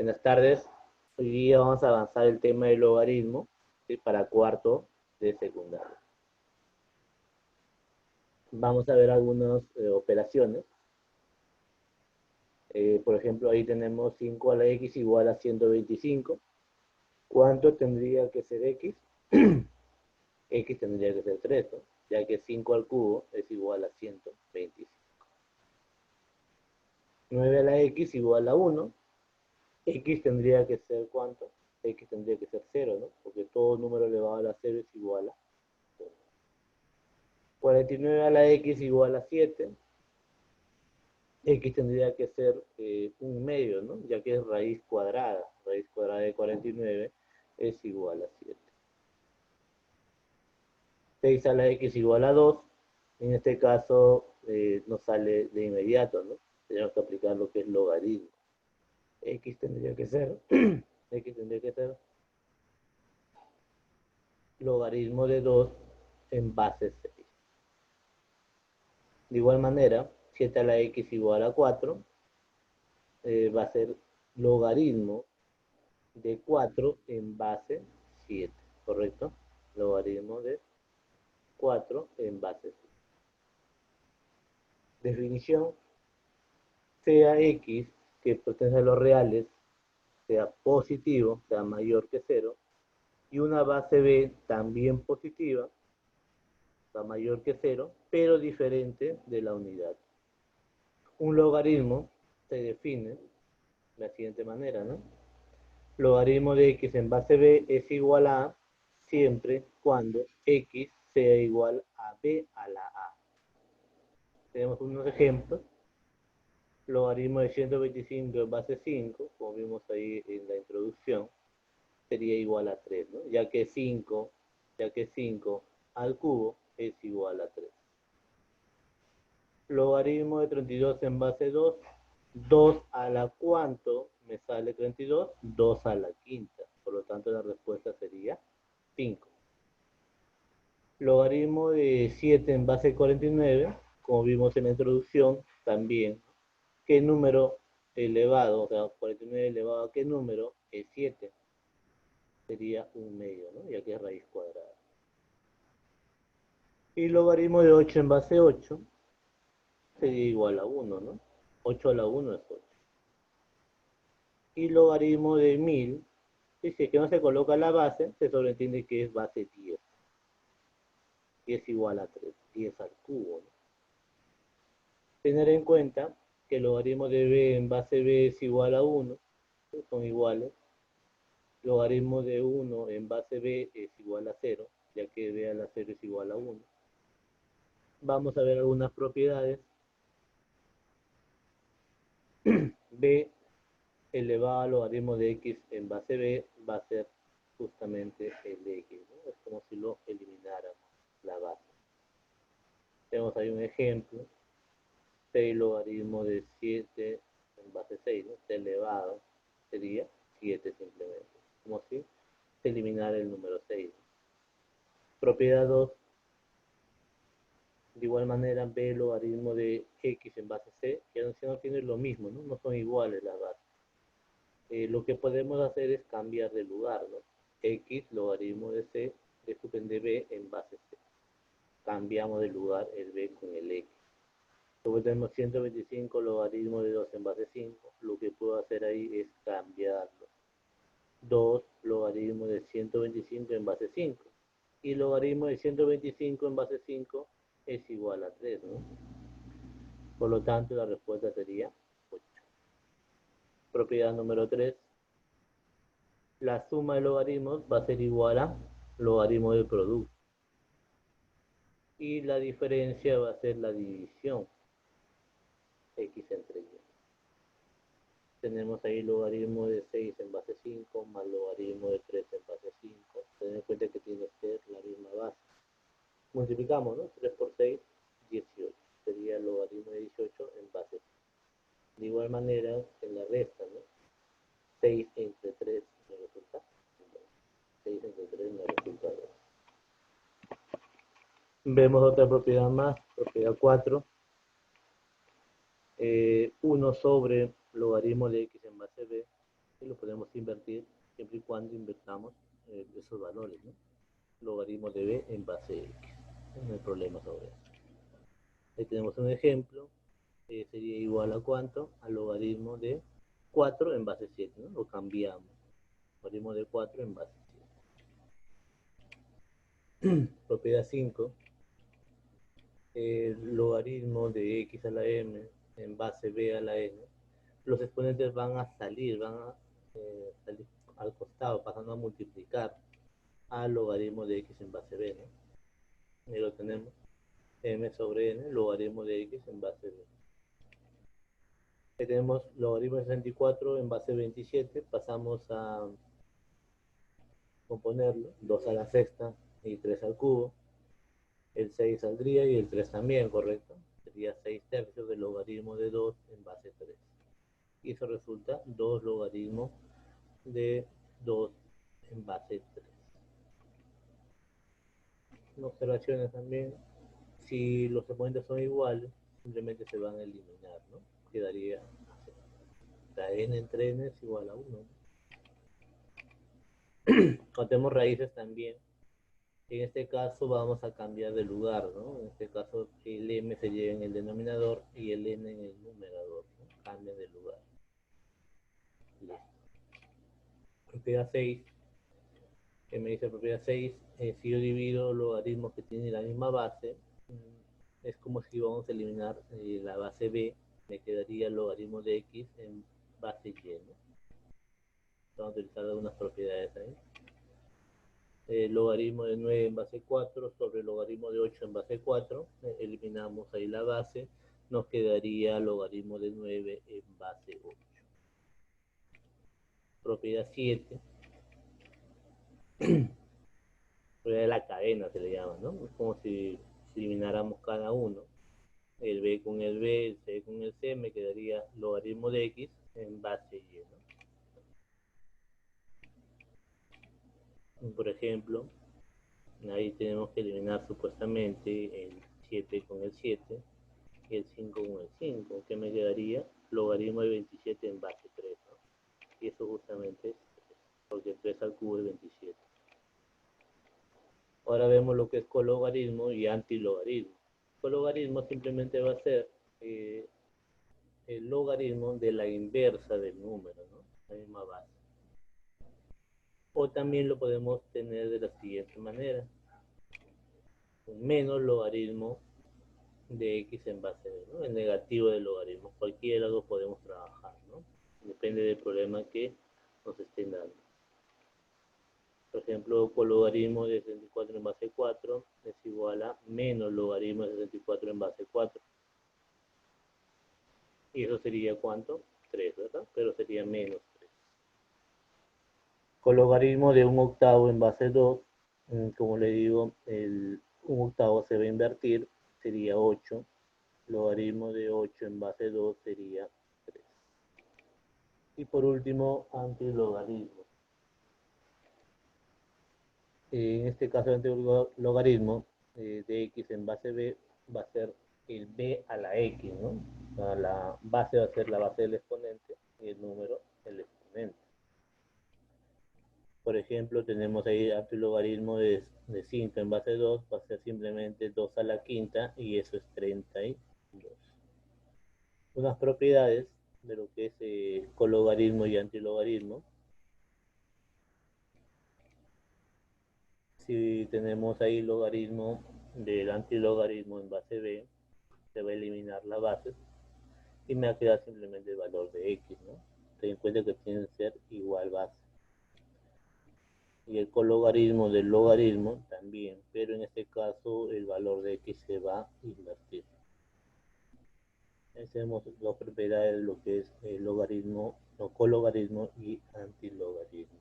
Buenas tardes. Hoy día vamos a avanzar el tema del logaritmo, ¿sí? Para cuarto de secundaria. Vamos a ver algunas operaciones. Por ejemplo, ahí tenemos 5 a la x igual a 125. ¿Cuánto tendría que ser x? X tendría que ser 3, ¿no? Ya que 5 al cubo es igual a 125. 9 a la x igual a 1. X tendría que ser ¿cuánto? X tendría que ser 0, ¿no? Porque todo número elevado a la 0 es igual a 1. 49 a la x igual a 7. X tendría que ser un medio, ¿no? Ya que es raíz cuadrada. Raíz cuadrada de 49 es igual a 7. 6 a la x igual a 2. En este caso nos sale de inmediato, ¿no? Tenemos que aplicar lo que es logaritmo. X tendría que ser X tendría que ser logaritmo de 2 en base 6. De igual manera, 7 a la x igual a 4 va a ser logaritmo de 4 en base 7, ¿correcto? Logaritmo de 4 en base 7. Definición: sea x, que pertenece a los reales, sea positivo, sea mayor que 0, y una base b también positiva, sea mayor que 0, pero diferente de la unidad. Un logaritmo se define de la siguiente manera, ¿no? Logaritmo de x en base b es igual a siempre cuando x sea igual a b a la a. Tenemos unos ejemplos. Logaritmo de 125 en base 5, como vimos ahí en la introducción, sería igual a 3, ¿no? Ya que 5 al cubo es igual a 3. Logaritmo de 32 en base 2, 2 a la cuánto me sale 32, 2 a la quinta. Por lo tanto, la respuesta sería 5. Logaritmo de 7 en base 49, como vimos en la introducción, también. ¿Qué número elevado, o sea, 49 elevado a qué número es 7? Sería un medio, ¿no? Ya que es raíz cuadrada. Y logaritmo de 8 en base 8 sería igual a 1, ¿no? 8 a la 1 es 8. Y logaritmo de 1000, si es que no se coloca la base, se sobreentiende que es base 10. Y es igual a 3, 10 al cubo, ¿no? Tener en cuenta que el logaritmo de b en base b es igual a 1, ¿sí? Son iguales. Logaritmo de 1 en base b es igual a 0, ya que b a la 0 es igual a 1. Vamos a ver algunas propiedades. b elevado al logaritmo de x en base b va a ser justamente el de x, ¿no? Es como si lo elimináramos la base. Tenemos ahí un ejemplo. 6 logaritmo de 7 en base 6, ¿no? Elevado sería 7 simplemente. Como si se eliminara el número 6. Propiedad 2. De igual manera, b logaritmo de x en base c, que no tiene lo mismo, ¿no? No son iguales las bases. Lo que podemos hacer es cambiar de lugar, ¿no? X logaritmo de c, de b en base c. Cambiamos de lugar el b con el x. Luego tenemos 125 logaritmo de 2 en base 5. Lo que puedo hacer ahí es cambiarlo. 2 logaritmo de 125 en base 5. Y logaritmo de 125 en base 5 es igual a 3, ¿no? Por lo tanto, la respuesta sería 8. Propiedad número 3. La suma de logaritmos va a ser igual a logaritmo del producto. Y la diferencia va a ser la división. X entre Y. Tenemos ahí logaritmo de 6 en base 5 más logaritmo de 3 en base 5. Ten en cuenta que tiene que ser la misma base. Multiplicamos, ¿no? 3 por 6, 18. Sería el logaritmo de 18 en base 5. De igual manera, en la resta, ¿no? 6 entre 3 me resulta 2. 6 entre 3 me resulta 2. Vemos otra propiedad más, propiedad 4. 1 sobre logaritmo de x en base b y lo podemos invertir siempre y cuando invertamos esos valores, ¿no? Logaritmo de b en base x. No hay problema sobre eso. Ahí tenemos un ejemplo, sería igual a cuánto, al logaritmo de 4 en base 7, ¿no? Lo cambiamos, logaritmo de 4 en base 7. Propiedad 5, el logaritmo de x a la m en base b a la n, los exponentes van a salir al costado, pasando a multiplicar al logaritmo de x en base b, ¿no? Ahí lo tenemos, m sobre n, logaritmo de x en base b. Ahí tenemos logaritmo de 64 en base 27, pasamos a componerlo, 2 a la sexta y 3 al cubo. El 6 saldría y el 3 también, ¿correcto? Sería 6 tercios del logaritmo de 2 en base 3. Y eso resulta 2 logaritmos de 2 en base 3. Observaciones también, si los exponentes son iguales, simplemente se van a eliminar, ¿no? Quedaría la n entre n es igual a 1. Contemos raíces también. En este caso vamos a cambiar de lugar, ¿no? En este caso el m se lleva en el denominador y el n en el numerador, ¿no? Cambian de lugar. Listo. Propiedad 6, que me dice propiedad 6, si yo divido logaritmos que tienen la misma base, es como si vamos a eliminar la base b, me quedaría el logaritmo de x en base y, ¿no? Vamos a utilizar algunas propiedades ahí. El logaritmo de 9 en base 4 sobre el logaritmo de 8 en base 4, eliminamos ahí la base, nos quedaría logaritmo de 9 en base 8. Propiedad 7, propiedad de la cadena se le llama, ¿no? Es como si elimináramos cada uno, el b con el b, el c con el c, me quedaría logaritmo de x en base y, ¿no? Por ejemplo, ahí tenemos que eliminar supuestamente el 7 con el 7 y el 5 con el 5, que me quedaría logaritmo de 27 en base 3, ¿no? Y eso justamente es 3, porque 3 al cubo es 27. Ahora vemos lo que es cologaritmo y antilogaritmo. Cologaritmo simplemente va a ser el logaritmo de la inversa del número, ¿no? La misma base. O también lo podemos tener de la siguiente manera, menos logaritmo de x en base b, ¿no? El negativo del logaritmo. Cualquiera de los dos podemos trabajar, ¿no? Depende del problema que nos estén dando. Por ejemplo, cologaritmo de 64 en base 4 es igual a menos logaritmo de 64 en base 4. Y eso sería ¿cuánto? 3, ¿verdad? Pero sería menos 3. Cologaritmo de 1/8 en base 2, como le digo, el 1/8 se va a invertir, sería 8. Logaritmo de 8 en base 2 sería 3. Y por último, antilogaritmo. En este caso, antilogaritmo de x en base b va a ser el b a la x, ¿no? O sea, la base va a ser la base del exponente y el número el exponente. Por ejemplo, tenemos ahí antilogaritmo de 5 en base 2, va a ser simplemente 2 a la quinta y eso es 32. Unas propiedades de lo que es cologaritmo y antilogaritmo. Si tenemos ahí logaritmo del antilogaritmo en base b, se va a eliminar la base y me va a quedar simplemente el valor de x, ¿no? Ten en cuenta que tienen que ser igual base. Y el cologaritmo del logaritmo también, pero en este caso el valor de x se va a invertir. Tenemos las propiedades de lo que es el logaritmo, no, cologaritmo y antilogaritmo.